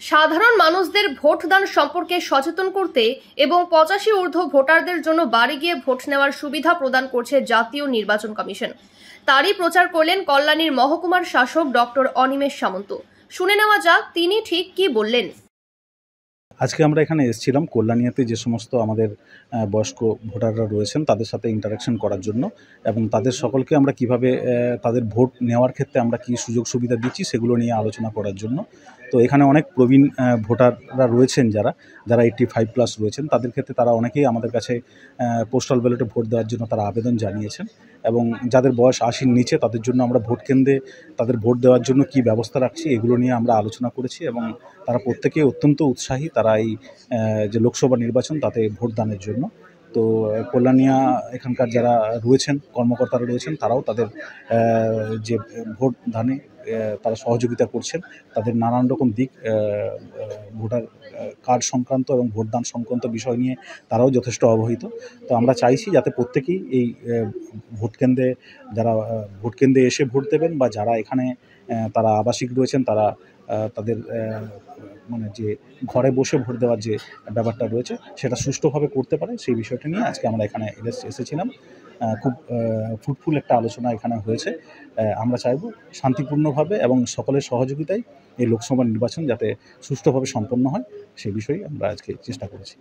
সাধারণ মানুষদের ভোটদান সম্পর্কে সচেতন করতে এবং 85 ঊর্ধ্ব ভোটারদের জন্য বাড়ি গিয়ে ভোট নেওয়ার সুবিধা প্রদান করছে জাতীয় নির্বাচন কমিশন। তারই প্রচার করলেন কল্যাণীর মহকুমার শাসক ডক্টর অনিমেষ সামন্ত। শুনে নেওয়া যাক তিনি ঠিক কি বললেন। আজকে আমরা এখানে এসেছিলাম কল্যাণীতে যে সমস্ত আমাদের বয়স্ক ভোটাররা রয়েছেন তাদের সাথে ইন্টারাকশন করার জন্য এবং তাদের সকলকে আমরা কিভাবে তাদের ভোট নেওয়ার ক্ষেত্রে আমরা কি সুযোগ সুবিধা দিচ্ছি সেগুলো নিয়ে আলোচনা করার জন্য। তো এখানে অনেক প্রবীণ ভোটাররা রয়েছেন যারা 85+ রয়েছেন, তাদের ক্ষেত্রে তারা অনেকেই আমাদের কাছে পোস্টাল ব্যালটে ভোট দেওয়ার জন্য তারা আবেদন জানিয়েছেন এবং যাদের বয়স 80-র নিচে তাদের জন্য আমরা ভোট কেন্দ্রে তাদের ভোট দেওয়ার জন্য কি ব্যবস্থা রাখছি এগুলো নিয়ে আমরা আলোচনা করেছি এবং তারা প্রত্যেকেই অত্যন্ত উৎসাহী তারা এই যে লোকসভা নির্বাচন তাতে ভোটদানের জন্য। তো কল্যাণীয়া এখানকার যারা রয়েছেন কর্মকর্তারা রয়েছেন তারাও তাদের যে ভোটদানে তারা সহযোগিতা করছেন, তাদের নানান রকম দিক ভোটার কার্ড সংক্রান্ত এবং ভোটদান সংক্রান্ত বিষয় নিয়ে তারাও যথেষ্ট অবহিত। তো আমরা চাইছি যাতে প্রত্যেকেই এই ভোটকেন্দ্রে যারা ভোটকেন্দ্রে এসে ভোট দেবেন বা যারা এখানে তারা আবাসিক রয়েছেন তারা তাদের মানে যে ঘরে বসে ভোট দেওয়ার যে ব্যাপারটা রয়েছে সেটা সুষ্ঠুভাবে করতে পারে সেই বিষয়টা নিয়ে আজকে আমরা এখানে এসেছিলাম। খুব ফ্রুটফুল একটা আলোচনা এখানে হয়েছে। আমরা চাইব শান্তিপূর্ণভাবে এবং সকলের সহযোগিতায় এই লোকসভা নির্বাচন যাতে সুষ্ঠুভাবে সম্পন্ন হয় সেই বিষয়ে আমরা আজকে চেষ্টা করেছি।